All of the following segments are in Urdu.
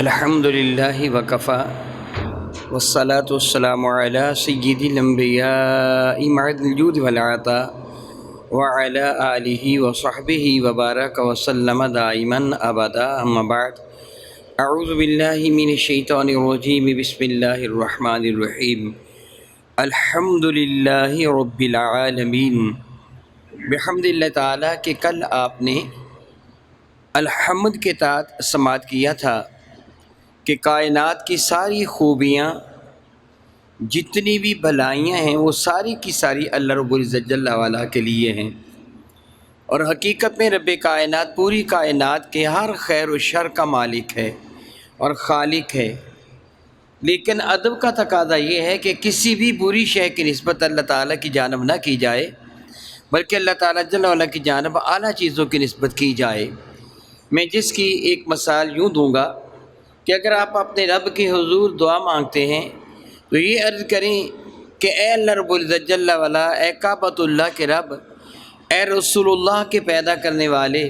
الحمد للہ وکفا والصلاة والسلام علی سید الانبیاء معد الجود والعطاء وعلی آلہ وصحبہ وبارک وسلم دائما ابدا اما بعد اعوذ باللہ من الشیطان الرجیم بسم اللہ الرحمن الرحیم الحمد للہ رب العالمین۔ بحمد اللہ تعالیٰ کہ کل آپ نے الحمد کے تحت سماعت کیا تھا کہ کائنات کی ساری خوبیاں، جتنی بھی بھلائیاں ہیں، وہ ساری کی ساری اللہ رب العزت جل وعلا کے لیے ہیں، اور حقیقت میں رب کائنات پوری کائنات کے ہر خیر و شر کا مالک ہے اور خالق ہے۔ لیکن ادب کا تقاضا یہ ہے کہ کسی بھی بری شے کی نسبت اللہ تعالیٰ کی جانب نہ کی جائے، بلکہ اللہ تعالیٰ جل وعلا کی جانب اعلیٰ چیزوں کی نسبت کی جائے۔ میں جس کی ایک مثال یوں دوں گا کہ اگر آپ اپنے رب کے حضور دعا مانگتے ہیں تو یہ عرض کریں کہ اے اللہ رب العزت جل وعلا، اے کعبۃ اللہ کے رب، اے رسول اللہ کے پیدا کرنے والے،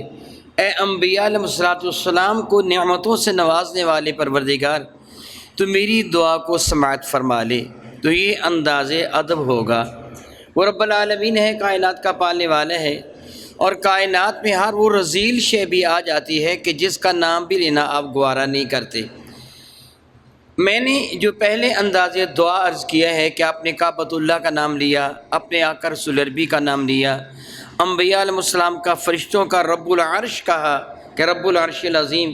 اے انبیاء علیہ السلام کو نعمتوں سے نوازنے والے پروردگار، تو میری دعا کو سماعت فرما لے۔ تو یہ انداز ادب ہوگا۔ وہ رب العالمین ہے، کائنات کا پالنے والا ہے، اور کائنات میں ہر وہ رذیل شے بھی آ جاتی ہے کہ جس کا نام بھی لینا آپ گوارا نہیں کرتے۔ میں نے جو پہلے انداز دعا عرض کیا ہے کہ آپ نے کعبۃ اللہ کا نام لیا، اپنے آقا رسول عربی کا نام لیا، انبیاء علیہ السلام کا، فرشتوں کا، رب العرش کہا کہ رب العرش العظیم،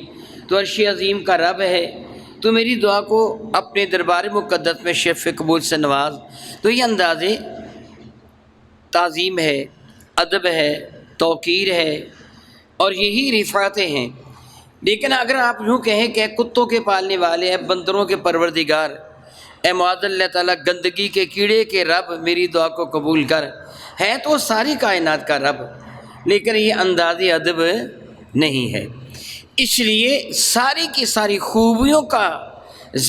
تو عرش عظیم کا رب ہے، تو میری دعا کو اپنے دربار مقدس میں شرف قبول سے نواز۔ تو یہ انداز تعظیم ہے، ادب ہے، توقیر ہے، اور یہی رفعتیں ہیں۔ لیکن اگر آپ یوں کہیں کہ اے کتوں کے پالنے والے، اے بندروں کے پروردگار، اے معاذ اللہ تعالیٰ گندگی کے کیڑے کے رب، میری دعا کو قبول کر، ہے تو ساری کائنات کا رب، لیکن یہ انداز ادب نہیں ہے۔ اس لیے ساری کی ساری خوبیوں کا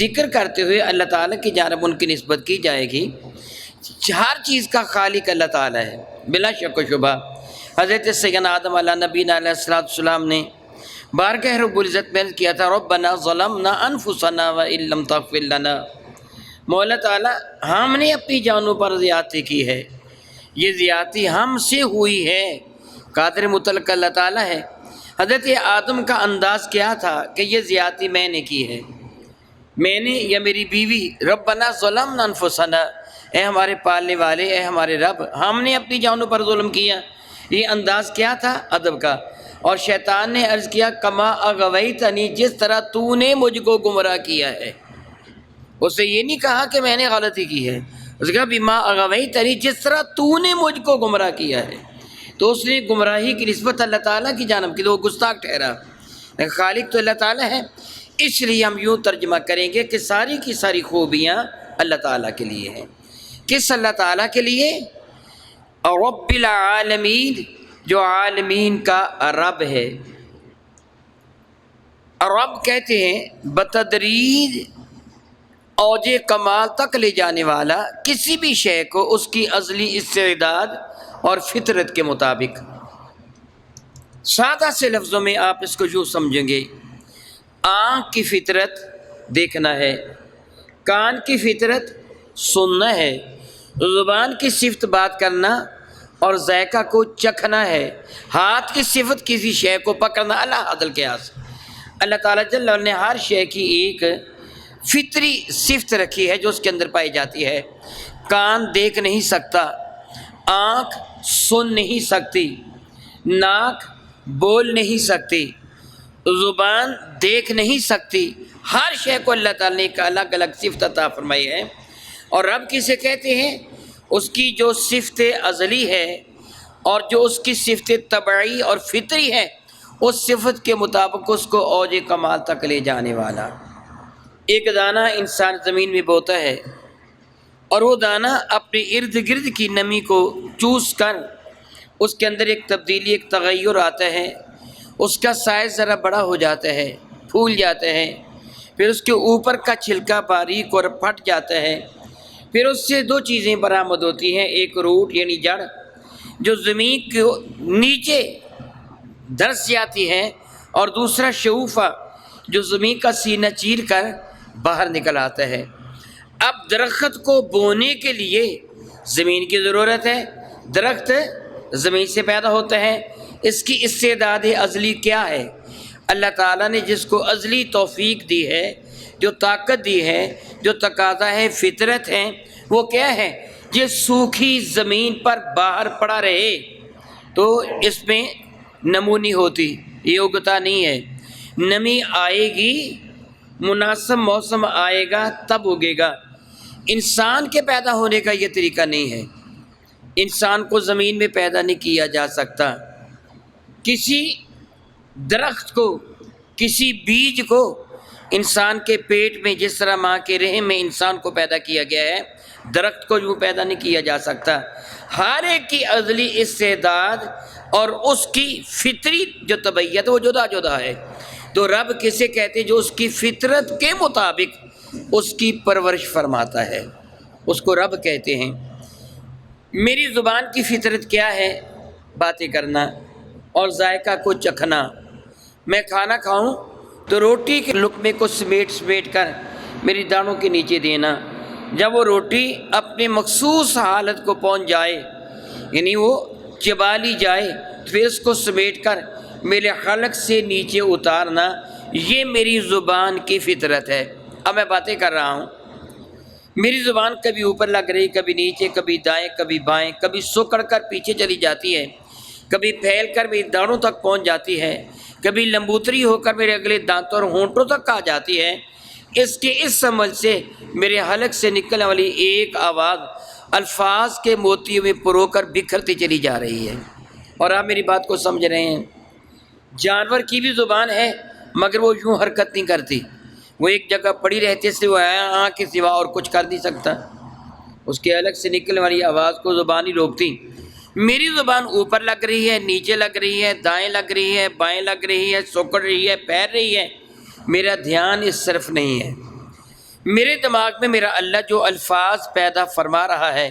ذکر کرتے ہوئے اللہ تعالیٰ کی جانب ان کی نسبت کی جائے گی۔ ہر چیز کا خالق اللہ تعالیٰ ہے بلا شک و شبہ۔ حضرت سیدنا آدم علیہ نبینا علیہ السلام نے بارگاہ رب العزت میں کیا تھا ربنا ظلمنا انفسنا وان لم تغفر لنا، مولا تعالیٰ ہم نے اپنی جانوں پر زیادتی کی ہے، یہ زیادتی ہم سے ہوئی ہے۔ قادر مطلق اللہ تعالیٰ ہے۔ حضرت آدم کا انداز کیا تھا کہ یہ زیادتی میں نے کی ہے، میں نے یا میری بیوی، ربنا ظلمنا انفسنا، اے ہمارے پالنے والے، اے ہمارے رب، ہم نے اپنی جانوں پر ظلم کیا۔ یہ انداز کیا تھا؟ ادب کا۔ اور شیطان نے عرض کیا کما اغویتنی، جس طرح تو نے مجھ کو گمراہ کیا ہے۔ اسے یہ نہیں کہا کہ میں نے غلطی کی ہے، اس نے کہا بما اغویتنی، جس طرح تو نے مجھ کو گمراہ کیا ہے۔ تو اس نے گمراہی کی نسبت اللہ تعالیٰ کی جانب کی، تو وہ گستاخ ٹھہرا۔ خالق تو اللہ تعالیٰ ہے، اس لیے ہم یوں ترجمہ کریں گے کہ ساری کی ساری خوبیاں اللہ تعالیٰ کے لیے ہیں۔ کس اللہ تعالیٰ کے لیے؟ رب العالمین، جو عالمین کا رب ہے۔ رب کہتے ہیں بتدریج اوج کمال تک لے جانے والا، کسی بھی شے کو اس کی ازلی استعداد اور فطرت کے مطابق۔ سادہ سے لفظوں میں آپ اس کو یوں سمجھیں گے، آنکھ کی فطرت دیکھنا ہے، کان کی فطرت سننا ہے، زبان کی صفت بات کرنا اور ذائقہ کو چکھنا ہے، ہاتھ کی صفت کسی شے کو پکڑنا، اللہ عدل قیاس۔ اللہ تعالیٰ جل وعلا نے ہر شے کی ایک فطری صفت رکھی ہے جو اس کے اندر پائی جاتی ہے۔ کان دیکھ نہیں سکتا، آنکھ سن نہیں سکتی، ناک بول نہیں سکتی، زبان دیکھ نہیں سکتی، ہر شے کو اللہ تعالیٰ نے ایک الگ الگ صفت عطا فرمائی ہے۔ اور رب کسے کہتے ہیں؟ اس کی جو صفت ازلی ہے اور جو اس کی صفت طبعی اور فطری ہے، اس صفت کے مطابق اس کو اوج کمال تک لے جانے والا۔ ایک دانہ انسان زمین میں بوتا ہے، اور وہ دانہ اپنے ارد گرد کی نمی کو چوس کر اس کے اندر ایک تبدیلی، ایک تغیر آتا ہے، اس کا سائز ذرا بڑا ہو جاتا ہے، پھول جاتا ہے، پھر اس کے اوپر کا چھلکا باریک اور پھٹ جاتا ہے، پھر اس سے دو چیزیں برآمد ہوتی ہیں، ایک روٹ یعنی جڑ جو زمین کے نیچے دھنس جاتی ہے، اور دوسرا شعوفہ جو زمین کا سینہ چیر کر باہر نکل آتا ہے۔ اب درخت کو بونے کے لیے زمین کی ضرورت ہے، درخت زمین سے پیدا ہوتا ہے۔ اس کی استعداد ازلی کیا ہے؟ اللہ تعالیٰ نے جس کو ازلی توفیق دی ہے، جو طاقت دی ہے، جو تقاضا ہے، فطرت ہے، وہ کیا ہے؟ یہ سوکھی زمین پر باہر پڑا رہے تو اس میں نمو نہیں ہوتی، یہ اگتا نہیں ہے۔ نمی آئے گی، مناسب موسم آئے گا تب اگے گا۔ انسان کے پیدا ہونے کا یہ طریقہ نہیں ہے، انسان کو زمین میں پیدا نہیں کیا جا سکتا۔ کسی درخت کو، کسی بیج کو انسان کے پیٹ میں جس طرح ماں کے رحم میں انسان کو پیدا کیا گیا ہے، درخت کو یوں پیدا نہیں کیا جا سکتا۔ ہر ایک کی ازلی استعداد اور اس کی فطری جو طبیعت وہ جدا جدا ہے۔ تو رب کسے کہتے جو اس کی فطرت کے مطابق اس کی پرورش فرماتا ہے، اس کو رب کہتے ہیں۔ میری زبان کی فطرت کیا ہے؟ باتیں کرنا اور ذائقہ کو چکھنا۔ میں کھانا کھاؤں تو روٹی کے لقمے کو سمیٹ کر میری دانتوں کے نیچے دینا۔ جب وہ روٹی اپنے مخصوص حالت کو پہنچ جائے، یعنی وہ چبا لی جائے، پھر اس کو سمیٹ کر میرے حلق سے نیچے اتارنا، یہ میری زبان کی فطرت ہے۔ اب میں باتیں کر رہا ہوں، میری زبان کبھی اوپر لگ رہی، کبھی نیچے، کبھی دائیں کبھی بائیں، کبھی سکڑ کر پیچھے چلی جاتی ہے، کبھی پھیل کر میری دانتوں تک پہنچ جاتی ہے، کبھی لمبوتری ہو کر میرے اگلے دانتوں اور ہونٹوں تک آ جاتی ہے۔ اس کے اس عمل سے میرے حلق سے نکلنے والی ایک آواز الفاظ کے موتیوں میں پرو کر بکھرتی چلی جا رہی ہے۔ اور آپ میری بات کو سمجھ رہے ہیں؟ جانور کی بھی زبان ہے مگر وہ یوں حرکت نہیں کرتی، وہ ایک جگہ پڑی رہتی، اس لیے وہ آنکھ کے سوا اور کچھ کر نہیں سکتا، اس کے حلق سے نکلنے والی آواز کو زبان ہی روکتی۔ میری زبان اوپر لگ رہی ہے، نیچے لگ رہی ہے، دائیں لگ رہی ہے، بائیں لگ رہی ہے، سکڑ رہی ہے، پھیر رہی ہے، میرا دھیان اس طرف نہیں ہے۔ میرے دماغ میں میرا اللہ جو الفاظ پیدا فرما رہا ہے،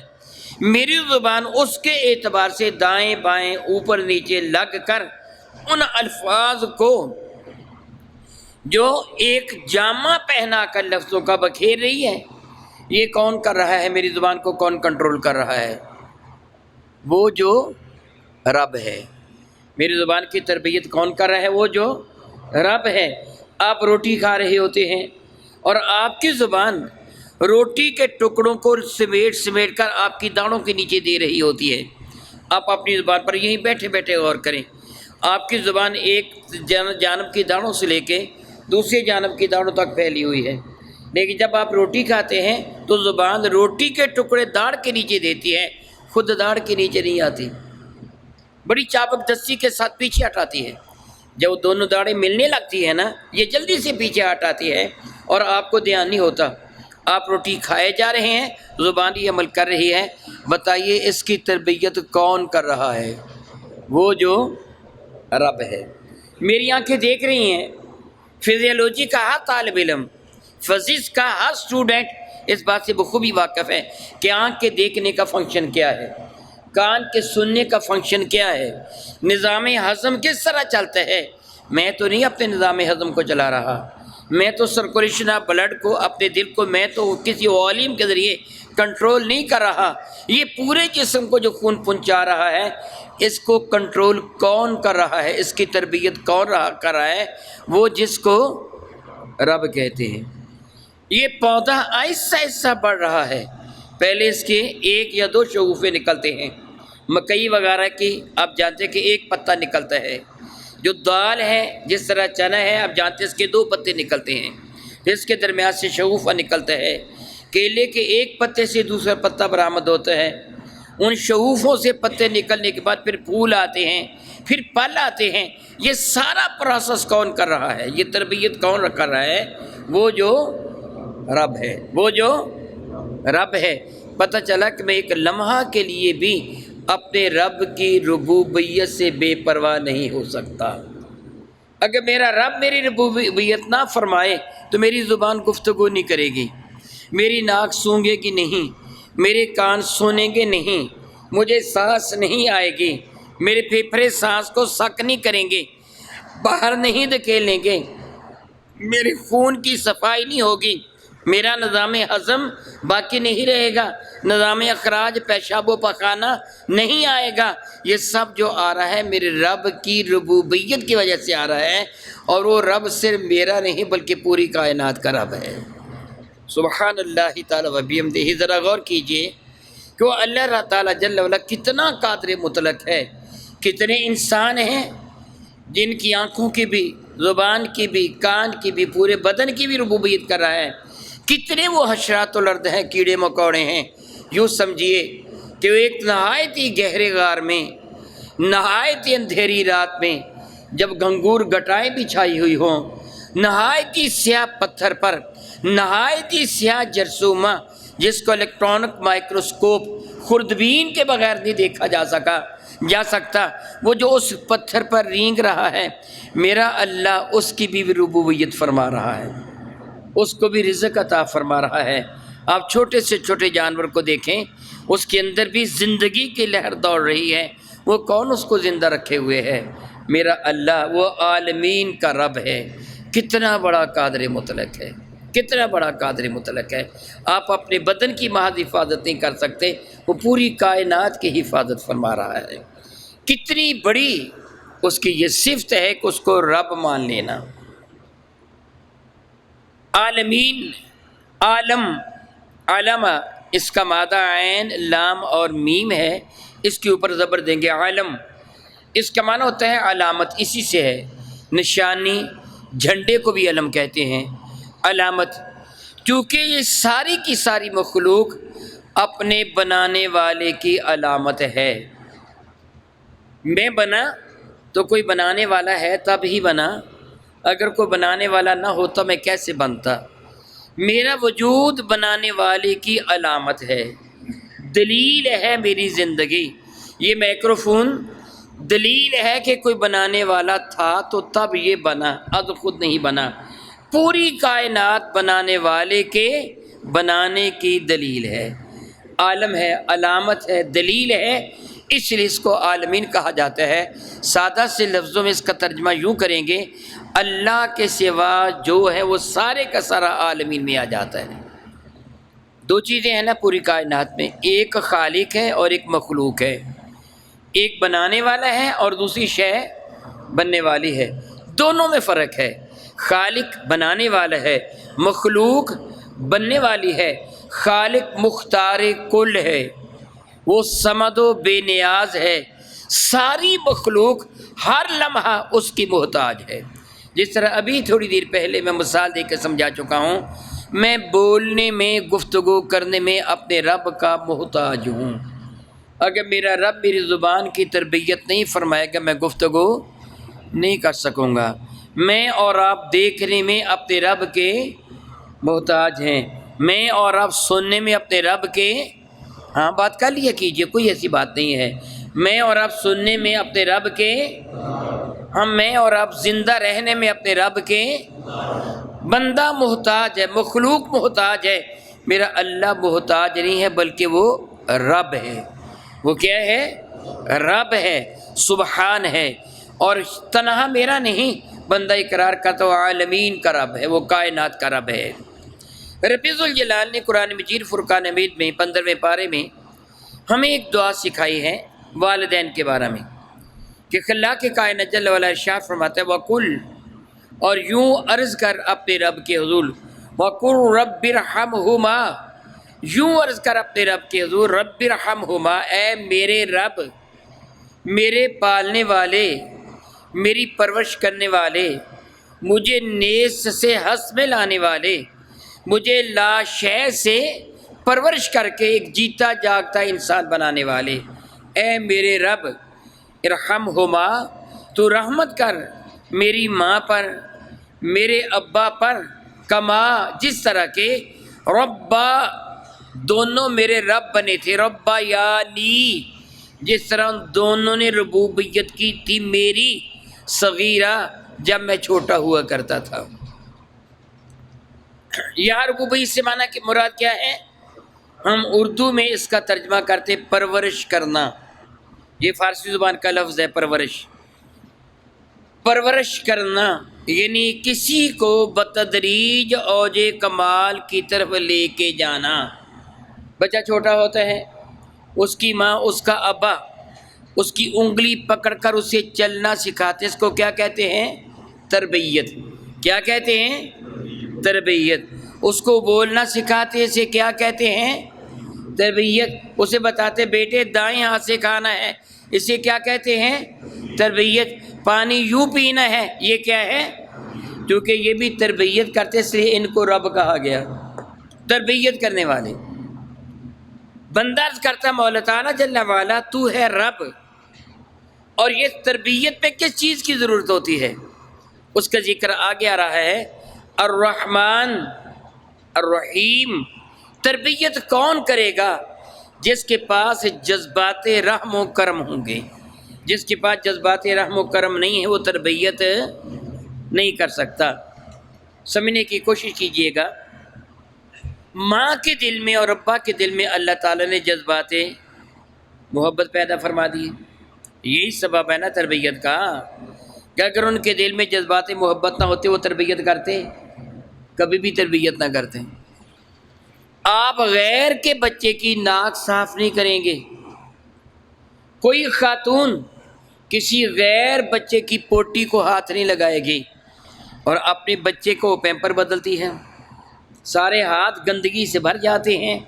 میری زبان اس کے اعتبار سے دائیں بائیں اوپر نیچے لگ کر ان الفاظ کو جو ایک جامہ پہنا کر لفظوں کا بکھیر رہی ہے، یہ کون کر رہا ہے؟ میری زبان کو کون کنٹرول کر رہا ہے؟ وہ جو رب ہے۔ میری زبان کی تربیت کون کر رہا ہے؟ وہ جو رب ہے۔ آپ روٹی کھا رہے ہوتے ہیں اور آپ کی زبان روٹی کے ٹکڑوں کو سمیٹ کر آپ کی دانتوں کے نیچے دے رہی ہوتی ہے۔ آپ اپنی زبان پر یہیں بیٹھے بیٹھے غور کریں، آپ کی زبان ایک جانب کی دانتوں سے لے کے دوسری جانب کی دانتوں تک پھیلی ہوئی ہے، لیکن جب آپ روٹی کھاتے ہیں تو زبان روٹی کے ٹکڑے داڑھ کے نیچے دیتی ہے، خود داڑھ کے نیچے نہیں آتی، بڑی چابک دستی کے ساتھ پیچھے ہٹاتی ہے۔ جب وہ دونوں داڑھیں ملنے لگتی ہے نا، یہ جلدی سے پیچھے ہٹاتی ہے اور آپ کو دھیان نہیں ہوتا، آپ روٹی کھائے جا رہے ہیں، زبان ہی عمل کر رہی ہے۔ بتائیے اس کی تربیت کون کر رہا ہے؟ وہ جو رب ہے۔ میری آنکھیں دیکھ رہی ہیں، فزیولوجی کا ہر طالب علم، فزکس کا ہر اسٹوڈنٹ اس بات سے بخوبی واقف ہے کہ آنکھ کے دیکھنے کا فنکشن کیا ہے، کان کے سننے کا فنکشن کیا ہے، نظام ہضم کس طرح چلتا ہے۔ میں تو نہیں اپنے نظام ہضم کو چلا رہا، میں تو سرکولیشن آف بلڈ کو، اپنے دل کو میں تو کسی عالم کے ذریعے کنٹرول نہیں کر رہا۔ یہ پورے جسم کو جو خون پہنچا رہا ہے، اس کو کنٹرول کون کر رہا ہے؟ اس کی تربیت کون کر رہا ہے؟ وہ جس کو رب کہتے ہیں۔ یہ پودا آہستہ آہستہ بڑھ رہا ہے، پہلے اس کے 1 یا 2 شگوفے نکلتے ہیں، مکئی وغیرہ کی آپ جانتے ہیں کہ ایک پتا نکلتا ہے، جو دال ہے جس طرح چنا ہے آپ جانتے ہیں اس کے 2 پتے نکلتے ہیں، پھر اس کے درمیان سے شگوفہ نکلتا ہے، کیلے کے ایک پتے سے دوسرا پتا برآمد ہوتا ہے، ان شگوفوں سے پتے نکلنے کے بعد پھر پھول آتے ہیں، پھر پھل آتے ہیں۔ یہ سارا پروسیس کون کر رہا ہے؟ یہ تربیت کون کر رہا ہے؟ وہ جو رب ہے، وہ جو رب ہے۔ پتہ چلا کہ میں ایک لمحہ کے لیے بھی اپنے رب کی ربوبیت سے بے پرواہ نہیں ہو سکتا۔ اگر میرا رب میری ربوبیت نہ فرمائے تو میری زبان گفتگو نہیں کرے گی، میری ناک سونگے گی نہیں، میرے کان سنیں گے نہیں، مجھے سانس نہیں آئے گی، میرے پھیپھڑے سانس کو سک نہیں کریں گے، باہر نہیں دھکیلیں گے۔ میرے خون کی صفائی نہیں ہوگی، میرا نظام ہضم باقی نہیں رہے گا، نظام اخراج پیشاب و پخانہ نہیں آئے گا۔ یہ سب جو آ رہا ہے میرے رب کی ربوبیت کی وجہ سے آ رہا ہے، اور وہ رب صرف میرا نہیں بلکہ پوری کائنات کا رب ہے۔ سبحان اللہ تعالیٰ و بحمدہ۔ ذرا غور کیجئے کہ وہ اللہ تعالیٰ جل وعلا کتنا قادر مطلق ہے۔ کتنے انسان ہیں جن کی آنکھوں کی بھی، زبان کی بھی، کان کی بھی، پورے بدن کی بھی ربوبیت کر رہا ہے۔ کتنے وہ حشرات الارض ہیں، کیڑے مکوڑے ہیں۔ یوں سمجھیے کہ وہ ایک نہایت ہی گہرے غار میں، نہایت ہی اندھیری رات میں، جب گھنگور گٹائیں بچھائی ہوئی ہوں، نہایت ہی سیاہ پتھر پر، نہایت ہی سیاہ جرثومہ جس کو الیکٹرانک مائکروسکوپ خوردبین کے بغیر نہیں دیکھا جا سکتا، وہ جو اس پتھر پر رینگ رہا ہے، میرا اللہ اس کی بھی ربوبیت فرما رہا ہے، اس کو بھی رزق عطا فرما رہا ہے۔ آپ چھوٹے سے چھوٹے جانور کو دیکھیں، اس کے اندر بھی زندگی کی لہر دوڑ رہی ہے، وہ کون اس کو زندہ رکھے ہوئے ہے؟ میرا اللہ، وہ عالمین کا رب ہے۔ کتنا بڑا قادر مطلق ہے، کتنا بڑا قادر مطلق ہے۔ آپ اپنے بدن کی محض حفاظت نہیں کر سکتے، وہ پوری کائنات کی حفاظت فرما رہا ہے۔ کتنی بڑی اس کی یہ صفت ہے کہ اس کو رب مان لینا۔ عالمین، عالم، علم، اس کا مادہ عین، لام اور میم ہے، اس کے اوپر زبر دیں گے عالم۔ اس کا معنی ہوتا ہے علامت، اسی سے ہے نشانی، جھنڈے کو بھی علم کہتے ہیں، علامت، کیونکہ یہ ساری کی ساری مخلوق اپنے بنانے والے کی علامت ہے۔ میں بنا تو کوئی بنانے والا ہے تب ہی بنا، اگر کوئی بنانے والا نہ ہوتا میں کیسے بنتا؟ میرا وجود بنانے والے کی علامت ہے، دلیل ہے میری زندگی۔ یہ مائکروفون دلیل ہے کہ کوئی بنانے والا تھا تو تب یہ بنا، اب خود نہیں بنا۔ پوری کائنات بنانے والے کے بنانے کی دلیل ہے، عالم ہے، علامت ہے، دلیل ہے، اس لیے اس کو عالمین کہا جاتا ہے۔ سادہ سے لفظوں میں اس کا ترجمہ یوں کریں گے، اللہ کے سوا جو ہے وہ سارے کا سارا عالمین میں آ جاتا ہے۔ دو چیزیں ہیں نا پوری کائنات میں، ایک خالق ہے اور ایک مخلوق ہے، ایک بنانے والا ہے اور دوسری شے بننے والی ہے، دونوں میں فرق ہے۔ خالق بنانے والا ہے، مخلوق بننے والی ہے۔ خالق مختار کل ہے، وہ صمد و بے نیاز ہے، ساری مخلوق ہر لمحہ اس کی محتاج ہے۔ جس طرح ابھی تھوڑی دیر پہلے میں مثال دے کے سمجھا چکا ہوں، میں بولنے میں، گفتگو کرنے میں اپنے رب کا محتاج ہوں۔ اگر میرا رب میری زبان کی تربیت نہیں فرمائے گا میں گفتگو نہیں کر سکوں گا۔ میں اور آپ دیکھنے میں اپنے رب کے محتاج ہیں، میں اور آپ سننے میں اپنے رب کے، ہاں بات کر لیا کیجئے، کوئی ایسی بات نہیں ہے، میں اور آپ سننے میں اپنے رب کے، ہم میں اور آپ زندہ رہنے میں اپنے رب کے، بندہ محتاج ہے، مخلوق محتاج ہے، میرا اللہ محتاج نہیں ہے بلکہ وہ رب ہے۔ وہ کیا ہے؟ رب ہے، سبحان ہے، اور تنہا میرا نہیں، بندہ اقرار کرتا وہ عالمین کا رب ہے، وہ کائنات کا رب ہے۔ رب ذوالجلال نے قرآن مجید فرقان حمید میں 15ویں پارے میں ہمیں ایک دعا سکھائی ہے والدین کے بارے میں، کہ اللہ کے کائنات جل وعلا ارشاد فرماتا ہے وَقُلْ، اور یوں عرض کر اپنے رب کے حضور، وَقُلْ رَبِّ ارْحَمْهُمَا، یوں عرض کر اپنے رب کے حضور، رب ارحمہما، اے میرے رب، میرے پالنے والے، میری پرورش کرنے والے، مجھے نیز سے ہنس میں لانے والے، مجھے لا شے سے پرورش کر کے ایک جیتا جاگتا انسان بنانے والے، اے میرے رب ارحمہما، تو رحمت کر میری ماں پر، میرے ابا پر، کما، جس طرح کے ربا، دونوں میرے رب بنے تھے، ربا یعنی، جس طرح ان دونوں نے ربوبیت کی تھی میری، صغیرہ، جب میں چھوٹا ہوا کرتا تھا۔ یہاں ربوبیت سے معنی کہ مراد کیا ہے؟ ہم اردو میں اس کا ترجمہ کرتے پرورش کرنا، یہ فارسی زبان کا لفظ ہے پرورش، پرورش کرنا، یعنی کسی کو بتدریج اوج کمال کی طرف لے کے جانا۔ بچہ چھوٹا ہوتا ہے، اس کی ماں، اس کا ابا اس کی انگلی پکڑ کر اسے چلنا سکھاتے، اس کو کیا کہتے ہیں؟ تربیت۔ کیا کہتے ہیں؟ تربیت۔ اس کو بولنا سکھاتے، اسے کیا کہتے ہیں؟ تربیت۔ اسے بتاتے بیٹے دائیں ہاتھ سے کھانا ہے، اسے کیا کہتے ہیں؟ تربیت۔ پانی یوں پینا ہے، یہ کیا ہے؟ کیونکہ یہ بھی تربیت کرتے، اس لیے ان کو رب کہا گیا، تربیت کرنے والے۔ بندہ عرض کرتا مولا تعالیٰ جل وعلا تو ہے رب، اور یہ تربیت پہ کس چیز کی ضرورت ہوتی ہے؟ اس کا ذکر آگے آ رہا ہے، الرحمن الرحیم۔ تربیت کون کرے گا؟ جس کے پاس جذبات رحم و کرم ہوں گے۔ جس کے پاس جذبات رحم و کرم نہیں ہے وہ تربیت نہیں کر سکتا۔ سمجھنے کی کوشش کیجئے گا، ماں کے دل میں اور ابا کے دل میں اللہ تعالیٰ نے جذبات محبت پیدا فرما دی، یہی سبب ہے نا تربیت کا، کہ اگر ان کے دل میں جذبات محبت نہ ہوتے وہ تربیت کرتے؟ کبھی بھی تربیت نہ کرتے۔ آپ غیر کے بچے کی ناک صاف نہیں کریں گے، کوئی خاتون کسی غیر بچے کی پوٹی کو ہاتھ نہیں لگائے گی، اور اپنے بچے کو پیمپر بدلتی ہے، سارے ہاتھ گندگی سے بھر جاتے ہیں،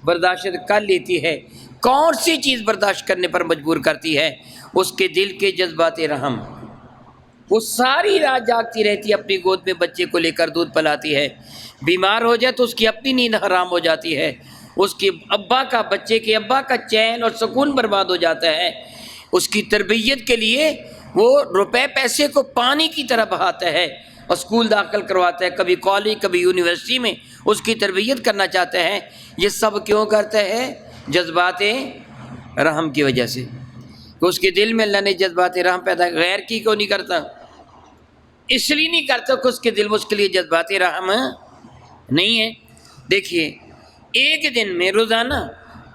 برداشت کر لیتی ہے۔ کون سی چیز برداشت کرنے پر مجبور کرتی ہے؟ اس کے دل کے جذبات رحم۔ وہ ساری رات جاگتی رہتی ہے، اپنی گود میں بچے کو لے کر دودھ پلاتی ہے، بیمار ہو جائے تو اس کی اپنی نیند حرام ہو جاتی ہے، اس کے ابا کا، بچے کے ابا کا چین اور سکون برباد ہو جاتا ہے۔ اس کی تربیت کے لیے وہ روپے پیسے کو پانی کی طرح بہاتا ہے، اور اسکول داخل کرواتا ہے، کبھی کالج کبھی یونیورسٹی میں اس کی تربیت کرنا چاہتا ہے۔ یہ سب کیوں کرتا ہے؟ جذبات رحم کی وجہ سے، کہ اس کے دل میں اللہ نے جذبات رحم پیدا، غیر کی کیوں نہیں کرتا؟ اس لیے نہیں کرتا کہ اس کے دل میں اس کے لیے جذبات رحم نہیں ہے۔ دیکھیے، ایک دن میں روزانہ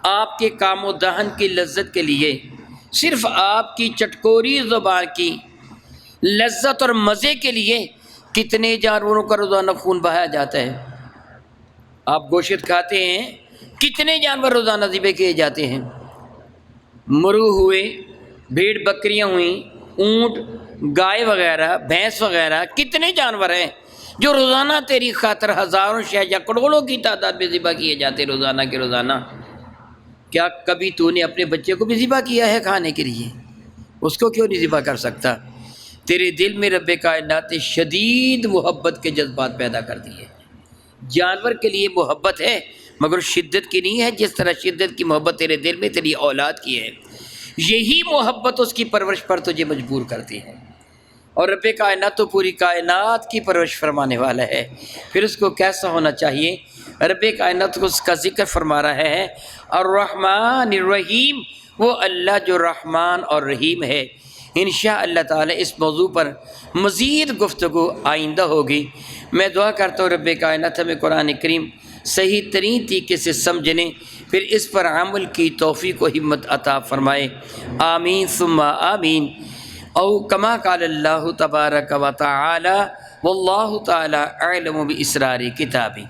آپ کے کام و دہن کی لذت کے لیے صرف آپ کی چٹکوری زبان کی لذت اور مزے کے لیے کتنے جانوروں کا روزانہ خون بہایا جاتا ہے؟ آپ گوشت کھاتے ہیں، کتنے جانور روزانہ ذبح کیے جاتے ہیں؟ مرغ ہوئے، بھیڑ بکریاں ہوئیں، اونٹ، گائے وغیرہ، بھینس وغیرہ، کتنے جانور ہیں جو روزانہ تیری خاطر ہزاروں شاید یا کروڑوں کی تعداد میں ذبح کیے جاتے روزانہ کے روزانہ۔ کیا کبھی تو نے اپنے بچے کو بھی ذبح کیا ہے کھانے کے لیے؟ اس کو کیوں نہیں ذبح کر سکتا؟ تیرے دل میں رب کائنات نے شدید محبت کے جذبات پیدا کر دیے۔ جانور کے لیے محبت ہے مگر شدت کی نہیں ہے، جس طرح شدت کی محبت تیرے دل میں تیری اولاد کی ہے، یہی محبت اس کی پرورش پر تجھے مجبور کرتی ہے۔ اور رب کائنات تو پوری کائنات کی پرورش فرمانے والا ہے، پھر اس کو کیسا ہونا چاہیے؟ رب کائنات کو اس کا ذکر فرما رہا ہے، الرحمن الرحیم، وہ اللہ جو رحمان اور رحیم ہے۔ انشاء اللہ تعالی اس موضوع پر مزید گفتگو آئندہ ہوگی۔ میں دعا کرتا ہوں رب کائنات ہمیں قرآن کریم صحیح ترین طریقے سے سمجھنے، پھر اس پر عمل کی توفیق و ہمت عطا فرمائے، آمین ثم آمین۔ او کما قال اللہ تبارک و تعالی واللہ تعالی اعلم باسرار کتابی۔